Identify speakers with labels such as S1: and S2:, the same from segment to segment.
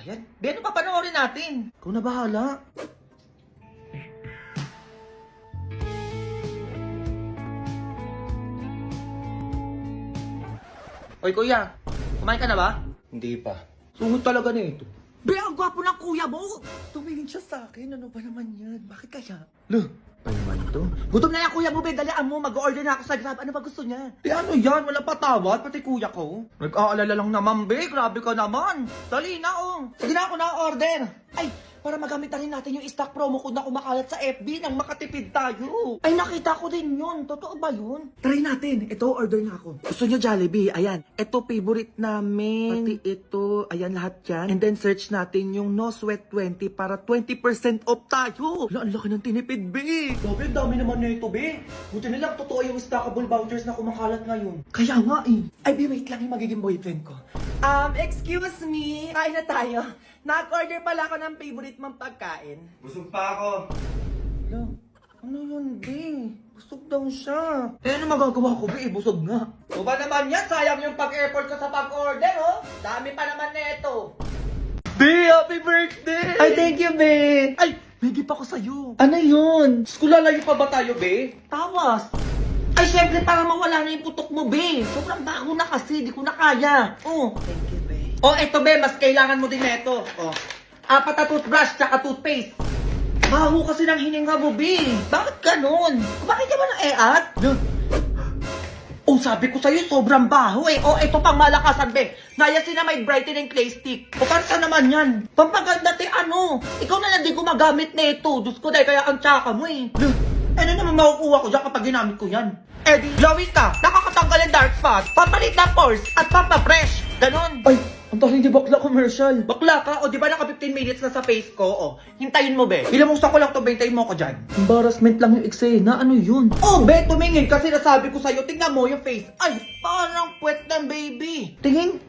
S1: ba yan? Be, ano pa panoorin natin? Ikaw na bahala. Oy, kuya. Kumain ka na ba? Hindi pa. Sungod talaga na ito. Be, ang gwapo ng kuya mo! Tumingin siya sa akin. Ano ba naman yan? Bakit kaya? Lo, pa naman ito? Gutom na yan, kuya mo, be. Dalian mo. Mag-order na ako sa Grab. Ano ba gusto niya? Be, ano yan? Wala pa tawad, pati kuya ko. Nag-aalala lang naman, be. Grabe ka naman. Dali na, oh. Sige na, ako na order. Ay, para magamit na rin natin yung stock promo code na kumakalat sa FB nang makatipid tayo. Ay, nakita ko din yun. Totoo ba yun? Try natin. Ito, order na ako. Gusto nyo Jollibee? Ayan. Ito, favorite namin. Pati ito. Ayan, lahat yan. And then, search natin yung No Sweat 20 para 20% off tayo. Wala, ang laki ng tinipid, be. Grabe, dami naman na ito, be. Buti na lang, totoo yung stackable vouchers na kumakalat ngayon. Kaya nga, eh. Ay, be, wait lang yung magiging boyfriend ko. Excuse me. Kain na tayo. Nag-order pala ako ng favorite mong pagkain.
S2: Busog pa ako.
S1: Hello? Ano yun, be? Busog daw siya. Eh, ano magagawa ko, be? Busog nga. O ba naman yan? Sayang yung pag-effort ko sa pag-order, oh. Dami pa naman neto. Be, happy birthday! Ay, thank you, be. Ay, may gift ako sa'yo. Ano yun? Lalayo pa ba tayo, be? Tawas. Ay, syempre, para mawala na yung putok mo, be. Sobrang bago na kasi, di ko na kaya. Oh. Thank you, be. Oh, eto, be, mas kailangan mo din neto. Oh. 4 na toothbrush, tsaka toothpaste. Baho kasi ng hininga mo, be. Bakit ganun? Bakit ka ba na-eat? Oh, sabi ko sa'yo, sobrang baho eh. Oh, ito pang malakasan, be. Niacinamide brightening clay stick. O, para saan naman yan? Pampaganda, te, ano? Ikaw na lang din gumagamit nito. Diyos ko, dahil kaya ang tsaka mo eh. Ano naman makukuha ko dyan kapag ginamit ko yan? Eh, di, glowing ka, nakakatanggal ang dark spot, papalit ng pores, at pampafresh. Ganon. Ay, ang taling di bakla commercial. Bakla ka? O, di ba naka 15 minutes na sa face ko? O, hintayin mo, be. Ilamusan ko lang to, be. Hintayin mo ko dyan. Embarrassment lang yung eksena. Ano yun? Oh, be, tumingin kasi nasabi ko sa'yo. Tingnan mo yung face. Ay, parang puwet ng baby. Tingin.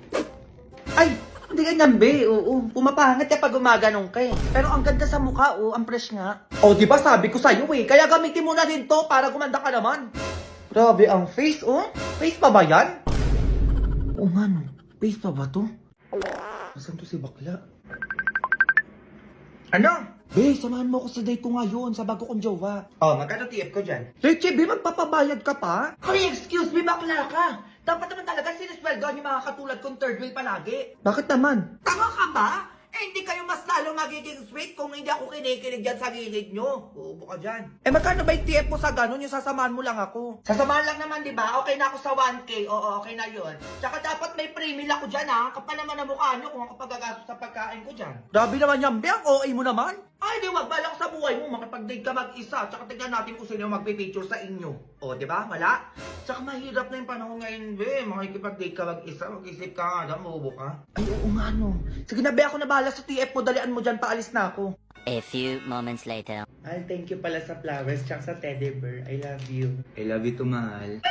S1: Ay, hindi ganyan, be. Oo, pumapangit ka pag gumaganong ka eh. Pero ang ganda sa mukha, oh. Ang fresh nga. O, di ba sabi ko sa'yo eh. Kaya gamitin mo na din to para gumanda ka naman. Grabe ang face, oh. Face pa ba yan? Oo nga, no. Face pa ba to? Nasaan to si bakla? Ano? Be, samahan mo ako sa date ko ngayon, sa bago kong jowa. Oh, magkano TF ko dyan? Leche, be, magpapabayad ka pa? Ay, excuse me, bakla ka. Dapat naman talaga sinisweldoan yung mga katulad kong third wheel palagi. Bakit naman? Tama ka ba? Eh, hindi kayo mas lalo magiging sweet kung hindi ako kinikilig dyan sa gilid nyo. Uubo ka dyan. Eh, magkano ba yung TF mo sa ganun? Yung sasamahan mo lang ako. Sasamahan lang naman, di ba? Okay na ako sa 1K. Oo, okay na yun. Tsaka dapat may pre-meal ako dyan, ha? Kapal naman ang mukha nyo kung ako pagagastos sa pagkain ko dyan. Grabe naman yan, Biang. OA mo naman. Ay, di wag balak sa buhay mo. Makipag-date ka mag-isa. Tsaka tignan natin kung sino yung magpipicture sa inyo. O, di ba? Wala? Tsaka mahirap na yung panahon ngayon, be. Makikipag-date ka mag-isa. Mag-isip ka nga. Mabubo ka. Ay, oo nga, no. Sige na, be. Ako na bahala sa TF mo. Dalian mo dyan. Paalis na ako.
S3: A few moments later.
S1: Mahal, thank you pala sa flowers tsaka sa teddy bear. I love you.
S2: I love you too, mahal.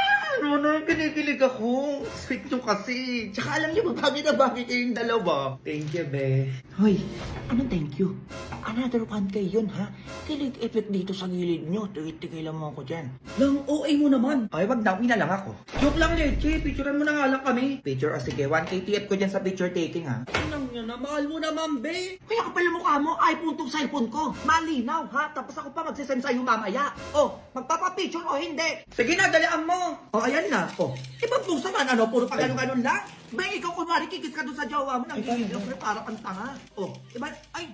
S1: Ano na, kinikilig ako. Sweet nyo kasi. Tsaka alam niyo ba, bagay na bagay kayong dalawa. Thank you, be. Hoy, anong thank you? Another 1K yun, ha? Kilig effect dito sa gilid nyo. Tigil-tigilan mo ako dyan. Lang, OA mo naman. Ay, wag na, uwi na lang ako. Joke lang, Leche. Picturean mo na nga lang kami. Picture, o sige, 1K TF ko dyan sa picture taking, ha? Anong yun na, mahal mo naman, be. Kaya kapal yung mukha mo, iPhone tong cellphone ko. Malinaw, ha? Tapos ako pa magsisend sa'yo mamaya. Oh, magpapapicture o hindi. Sige na, dalian mo. Oh, ayan na. Oh, ibang pusa man, ano? Puro pag ganun lang. Ba, ikaw kunwari kikis ka doon sa jowa mo, nagigigil ako para kang tanga. Oh, iba, ay,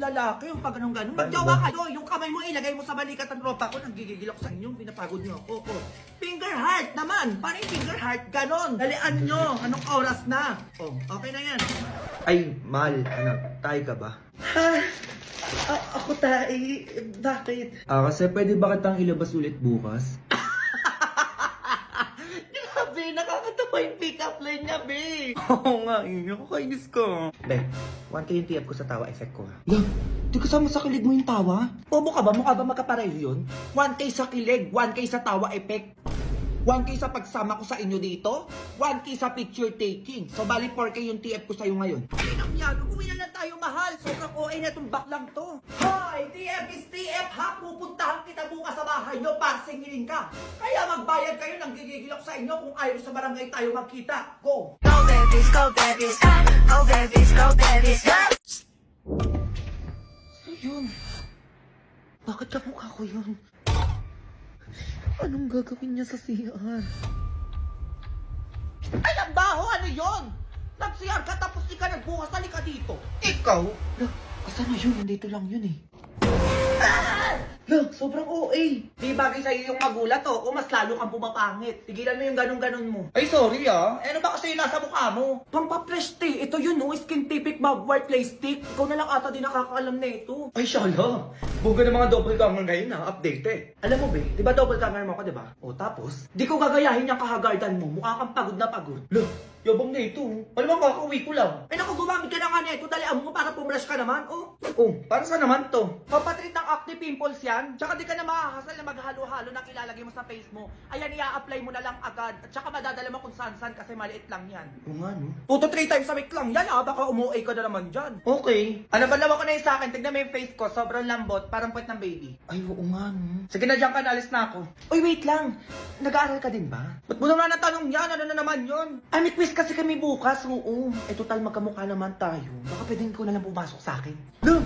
S1: lalaki yung pag ganun. Magjowa kayo, yung kamay mo ilagay mo sa balikat ng tropa ko, nagigigil ako sa inyo, pinapagod nyo ako. Oh, finger heart naman, paano yung finger heart? Ganon, dalian nyo, anong oras na? Oh, okay na yan.
S2: Ay, mahal. Ano, tayo ka ba?
S1: Ha? Ako tayo, bakit?
S2: Kasi pwede ba kitang ilabas ulit bukas?
S1: Grabe, nakakatawa yung pick-up line niya, be.
S2: Oo nga, nakakainis ka.
S1: Be, 1K yung TF ko sa tawa effect ko, ha? Lang, di kasama sa kilig mo yung tawa? Bobo ka ba? Mukha ba magkapareho yun? 1K sa kilig, 1K sa tawa effect. 1K sa pagsama ko sa inyo dito, 1K sa picture taking. So, bali 4K yung TF ko sa'yo ngayon. Ay, yan, umuwi na lang tayo, mahal. Sobrang OA na itong baklang to. Hoy, TF is TF, ha? Pupuntahan kita bukas sa bahay nyo para singilin ka. Kaya magbayad kayo ng gigigil ako sa inyo kung ayaw sa barangay tayo magkita. Go!
S4: Go babies, go babies, go babies, go babies, go.
S1: Bakit kamukha ko yun? Anong gagawin niya sa CR? Ay, ang baho! Ano yun? Nag-CR ka tapos di ka nagbukas. Halika dito. Ikaw? Lah, asan na yun? Nandito lang yun eh. Lah, sobrang OA. Di bagay sa'yo yung magulat o mas lalo kang pumapangit. Tigilan mo yung ganun-ganun mo. Ay, sorry ah. Ano ba kasi yung nasa mukha mo? Pampapreste. Ito yun no, skin typic mugwort clay stick. Ikaw na lang ata din nakakaalam na ito. Ay, shala. Buga ng mga double camera ngayon na updated. Alam mo ba, di ba double camera mo ka, di ba? O tapos, di ko gagayahin yung kahagardan mo. Mukha kang pagod na pagod. Lah, yabang na ito. Alam mo, kakauwi ko lang. Ay naku, gumamit ka na nga nito. Dalian mo para pumrush ka naman. Oh, para saan naman to? Papatreat ng acne pimples yan. Tsaka di ka na makakasal na maghalo-halo ng ilalagay mo sa face mo. Ayan, i-apply mo na lang agad. At tsaka madadala mo kung saan-saan kasi maliit lang yan. Oo nga, no? 2 to 3 times a week lang yan, ah. Baka umuwi ka na naman dyan. Okay. Ano ba naman ko na yung sa akin? Tignan mo yung face ko. Sobrang lambot. Parang puwet ng baby. Ay, oo nga, no? Sige na, dyan ka. Nalis na ako. Uy, wait lang. Nag-aaral ka din ba? Ba't mo naman natanong yan? Ano na naman yun? Ay, may quiz kasi kami bukas. Oo. Eh, total magkamukha naman tayo. Baka pwedeng ko na lang pumasok sa akin. Look!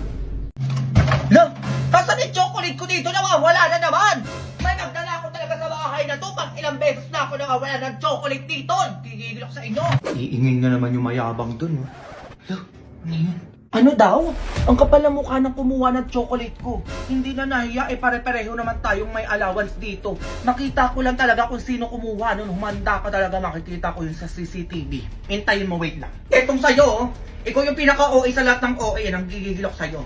S1: Nasaan yung chocolate ko dito? Nawawala na naman! May nagdala ako talaga sa bahay na to. Pag ilang beses na ako nawawala ng chocolate dito. Gigigil ako sa inyo.
S2: Iingay na naman yung mayabang dun, oh.
S1: Look, ano yun? Ano daw? Ang kapal na mukha ng kumuha ng chocolate ko. Hindi na nahiya, eh pare-pareho naman tayong may allowance dito. Nakita ko lang talaga kung sino kumuha. Nung humanda ka talaga makikita ko yun sa CCTV. Hintayin mo, wait lang. Etong sa'yo, oh. Ikaw yung pinaka-OA sa lahat ng OA. Nang gigigil ako sa'yo.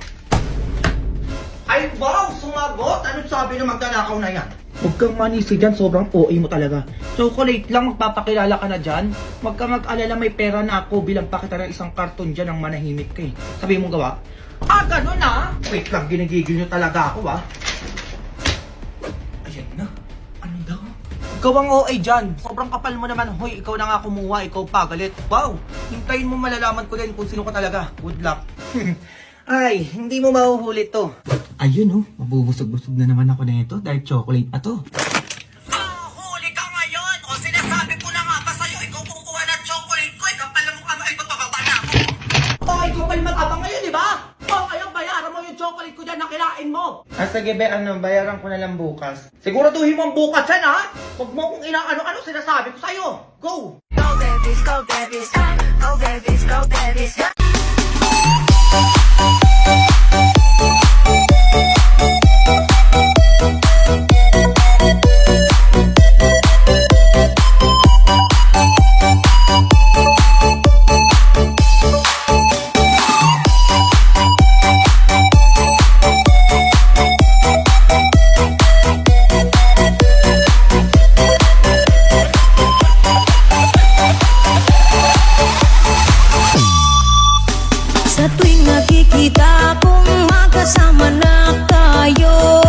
S1: Ay, wow! Sumagot! Anong sabi ng magdanakaw na yan? Huwag kang manisi dyan, sobrang OA mo talaga. Chocolate lang, magpapakilala ka na dyan. Huwag kang mag-alala, may pera na ako bilang pakita ng isang karton dyan ang manahimik ka eh. Sabi mo gawa? Ah, ganun ah! Wait lang, ginigigil nyo talaga ako ah. Ayan na. Ano daw? Ikaw ang OA dyan. Sobrang kapal mo naman. Hoy, ikaw na nga kumuha, ikaw pagalit. Wow! Hintayin mo malalaman ko din kung sino ka talaga. Good luck. Ay, hindi mo mahuhuli to.
S2: Ayun, oh. Mabubusog-busog na naman ako na ito dahil chocolate pa to.
S1: Huli ka ngayon! O sinasabi ko na nga ba sa'yo, ikaw kukuha ng chocolate ko, kapal na mukha mo, ay bababa na ako! O, ikaw pa yung matapang ngayon, di ba? O, ayun, bayaran mo yung chocolate ko dyan na kinain mo!
S2: Ah, sige, be, bayaran ko na lang bukas.
S1: Siguraduhin mo ang bukas yan, ha? Huwag mo kung inaano-ano sinasabi ko sa'yo! Go!
S4: Go babies, go babies, go babies, go babies. Sa tuwing nakikita kong magkasama na tayo,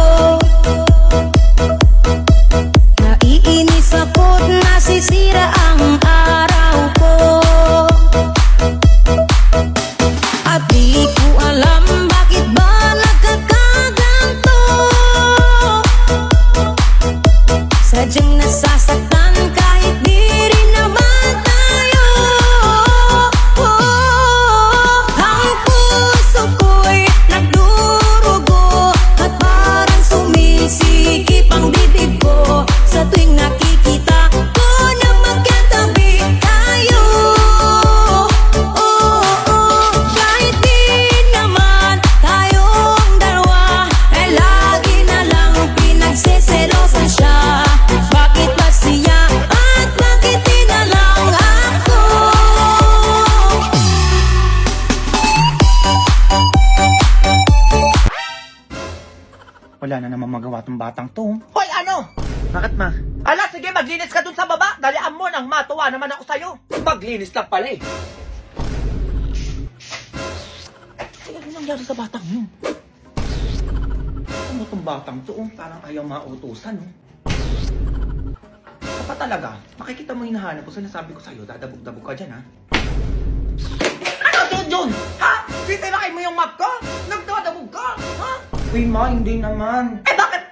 S4: naiinis ako't nasisira ang araw ko. At di ko alam bakit ba nagkakaganto. Sadyang nasasaktan kahit di rin naman tayo. Ang puso ko'y nagdurugo at parang sumisikip ang bibig ko sa tuwing nakikita ko na magkatabi tayo. Kahit di naman tayong dalawa, ay lagi na lang pinagseselosan siya. Bakit ba siya at bakit di na lang ako?
S1: Wala na naman magawa tong batang to. Hoy, ano? Bakit ma? Ala, sige, maglinis ka dun sa baba. Dalian mo nang matuwa naman ako sa'yo. Maglinis lang pala eh. Ay, ano nangyari sa batang yun? Ano tong batang to? Parang ayaw mautusan, oh. Ano pa talaga? Makikita mo hinahanap ko. Sinasabi ko sa'yo, dadabog-dabog ka dyan, ha? Ano to, Jun? Ha? Sisirain mo yung map ko? Nagdadabog ka? Ha? Uy, ma, hindi naman. Eh, bakit?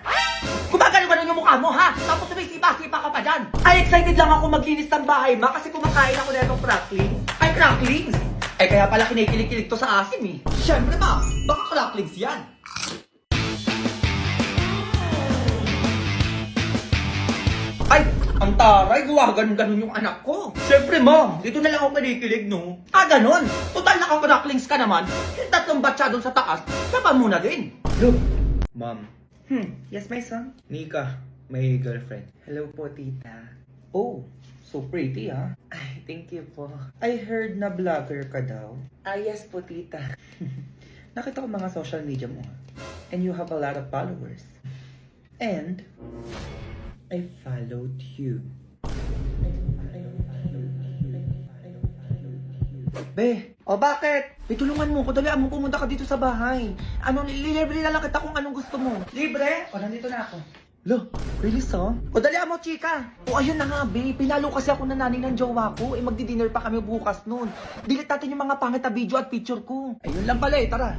S1: Gumagano ba nun yung mukha mo, ha? Tapos sumisipa-sipa ka pa dyan. Ay, excited lang ako maglinis ng bahay, ma, kasi kumakain ako na itong cracklings. Ay, cracklings! Eh, kaya pala kinikilig-kilig to sa asim, eh. Siyempre, ma, baka cracklings yan. Ay, ang taray, gawagan-ganon yung anak ko. Siyempre, ma'am, dito na lang ako kinikilig, no? Ganon. Total nakakaraklings ka naman. Yung tatlong batsa doon sa taas, saba mo na din. Look, ma'am. Yes, my son? Nika, my girlfriend. Hello po, tita. Oh, so pretty, ha? Ay, thank you po. I heard na vlogger ka daw. Yes po, tita. Nakita ko mga social media mo. And you have a lot of followers. And I followed you. Be, o bakit? Tulungan mo ko, dalian mo, pumunta ka dito sa bahay. Libre na lang kita kung anong gusto mo. Libre? O, nandito na ako. Lo, really so? O, dalian mo, chika. O, ayun na nga, be. Pinalo kasi ako ng nanay ng jowa ko. Magdi-dinner pa kami bukas nun. Delete natin yung mga pangit na video at picture ko. Ayun lang pala tara.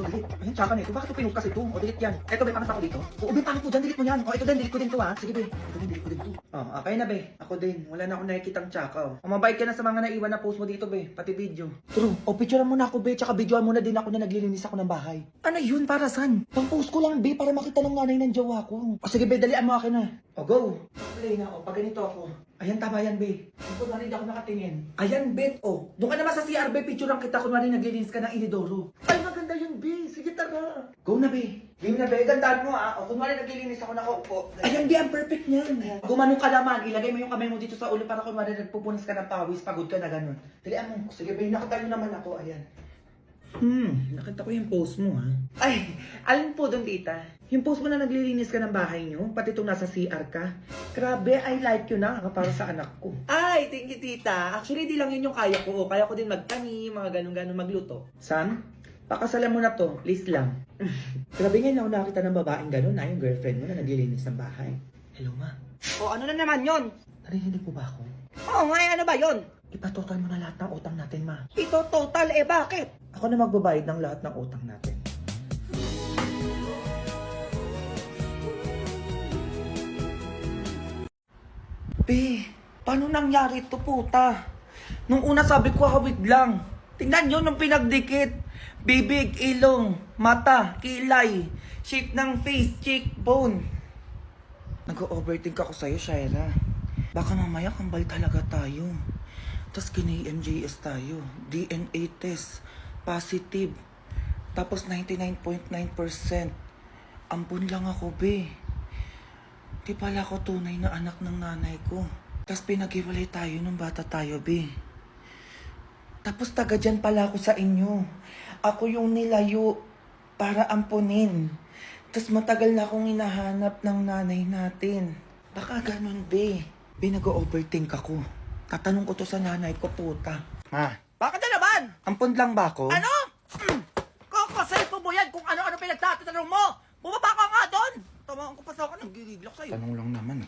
S1: Ito, delete. Ayun, tsaka nito. Bakit ito pinost kasi ito? O, delete yan. Eto, be, pangit ako dito. O, be, pangit mo dyan. Delete mo yan. O, ito din, delete ko din to, ha. Sige, be. Ito din, delete ko din to. O, okay na, be. Ako din. Wala na akong nakikitang tsaka, o. Mabait ka na sa mga naiwan na post mo dito, be. Pati video. True. O, picturean mo na ako, be. Tsaka videoan mo na din ako na naglilinis ako ng bahay. Ano yun? Para saan? Pang-post ko lang, be. Para makita ng nanay ng jowa ko. O, sige, be. Dalian mo akin na. O, go. Play na, o. Pag ganito ako. Ayan, tama yan, be. Ito na rin ako nakatingin. Ayan, bet, o. Doon ka naman sa CR, be. Picture lang kita kung naglilinis ka ng inidoro. Ay, maganda yun, be. Sige, tara. Go na, be. Game na, be. Gandaan mo, ha. O, kung naglilinis ako, nakaupo. Ayan, be. Ang perfect niyan. Gumanong ka naman. Ilagay mo yung kamay mo dito sa ulo para kung nagpupunas ka ng pawis, pagod ka na ganun. Dalian mo. Sige, be. Nakatayo naman ako. Ayan. Nakita ko yung post mo, ha? Ay, alam po doon, tita. Yung post mo na naglilinis ka ng bahay nyo, pati itong nasa CR ka. Grabe, I like you na, para sa anak ko. Ay, thank you, tita. Actually, di lang yun yung kaya ko. Kaya ko din magtanim, mga ganun-ganun magluto. Sam, pakasalan mo na to. Please lang. Grabe ngayon ako nakita ng babaeng ganun, na yung girlfriend mo na naglilinis ng bahay. Hello, ma. O, ano na naman yon? Narinig po ba ako? Oo nga, ano ba yon? Ipatotal mo na lahat ng utang natin, ma. Ito total, bakit? Ako na magbabayad ng lahat ng utang natin. Be, paano nangyari ito, puta? Nung una sabi ko, hawig lang. Tingnan nyo nung pinagdikit. Bibig, ilong, mata, kilay, shape ng face, cheekbone. Nag-overthink ako sa'yo, Shaira. Baka mamaya kambal talaga tayo. Tapos kina-MJS tayo. DNA test. Positive. Tapos 99.9%. Ampun lang ako, be. Di pala ako tunay na anak ng nanay ko. Tapos pinag-iwalay tayo nung bata tayo, be. Tapos taga dyan pala ako sa inyo. Ako yung nilayo para ampunin. Tapos matagal na akong hinahanap ng nanay natin. Baka ganun, be. Be, nag-overthink ako. Tatanong ko to sa nanay ko, puta. Ma. Bakit na naman? Ampun lang ba ako? Ano? Kakaselfo mo yan kung ano-ano pinagtatanong mo. Bumaba ka nga doon. Tamaan ko pa sa akin, nagigigil ako sa'yo. Tanong lang naman.